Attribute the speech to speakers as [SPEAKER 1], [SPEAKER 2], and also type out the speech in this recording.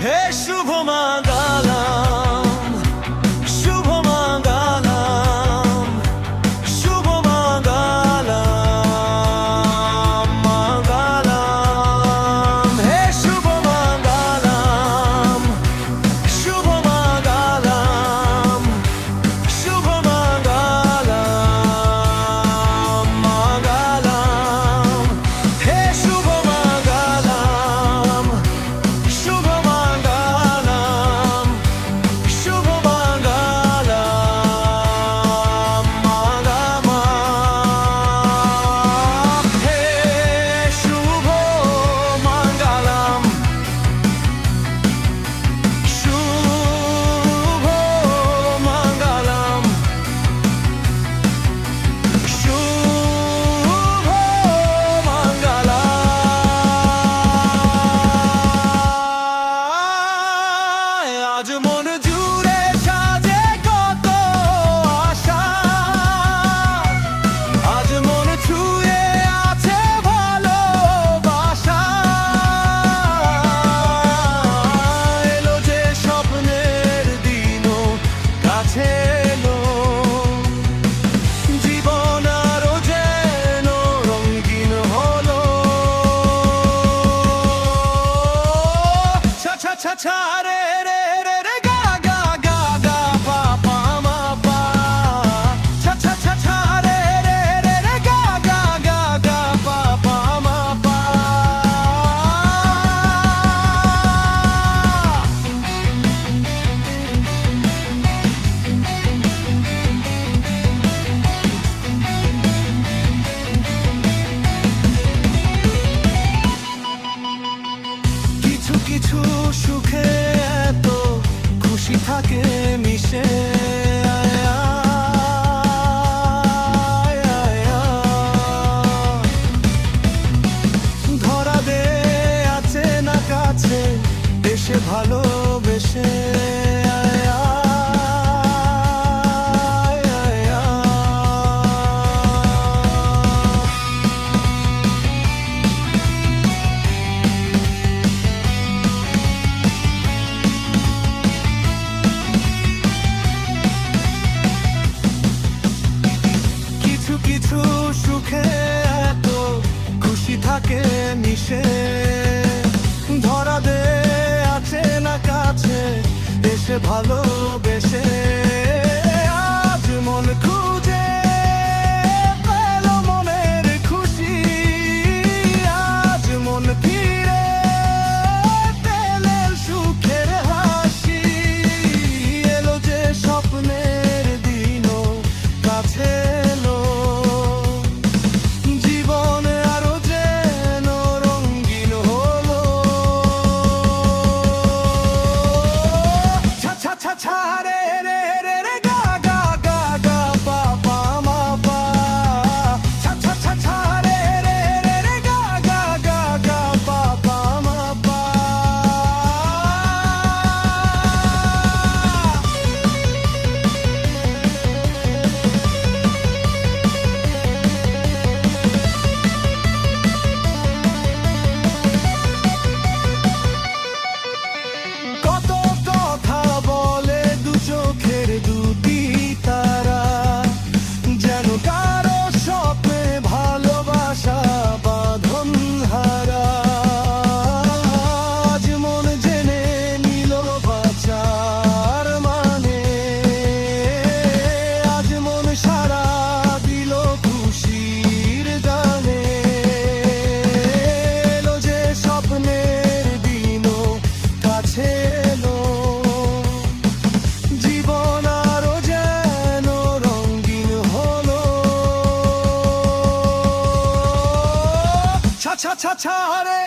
[SPEAKER 1] হে শুভ মঙ্গলম, শুভ মঙ্গলম, শুভ মঙ্গলম, মঙ্গলম। হে শুভ মঙ্গলম, শুভ মঙ্গলম, শুভ মঙ্গলম, মঙ্গলম। হে শুভ মঙ্গলম, শুভ মঙ্গলম, শুভ মঙ্গলম, মঙ্গলম। হে শুভ মঙ্গলম, শুভ মঙ্গলম, শুভ মঙ্গলম। আজ মন জুড়ে সাজে কত আশা, আজ মন ছুঁয়ে আছে ভালোবাসা। এলো যে স্বপ্নের দিনও কাছে এলো, জীবন আরো যেন রঙিন হলো। ছা ছা ছা ছা রে রে রে রে গা গা গা গা পা পা মা পা। ছা ছা ছা ছা রে রে রে রে গা গা গা গা পা পা মা পা। কিছু কিছু সুখে এত খুশি থাকে মিশে। ধরা দে আছে না কাছে, দেশে ভালোবেসে। কিছু কিছু সুখে এত খুশি থাকে মিশে। ধরা দে আছে না কাছে, এসে ভালোবেসে। আজ মন খুঁজে পেল মনের খুশি, আজ মন ফিরে পেল সুখের হাসি। এলো যে স্বপ্নের দিনও কাছে এলো, জীবন আরো যেন রঙিন হলো। ছা ছা ছা ছা রে রে রে রে গা গা গা গা পা পা মা পা। ছা ছা ছা ছা রে রে রে রে গা গা গা গা পা পা মা পা। কত কথা বলে দু চোখের দুটি তারা, যেন কারো স্বপ্নে ভালোবাসা বাঁধন হারা। আজ মন জেনে নিল বাঁচার মানে, আজ মন সারা দিল খুশির গানে। এলো যে স্বপ্নের দিনও কাছে এলো, জীবন আরো যেন রঙিন হলো। ছা ছা ছা ছা রে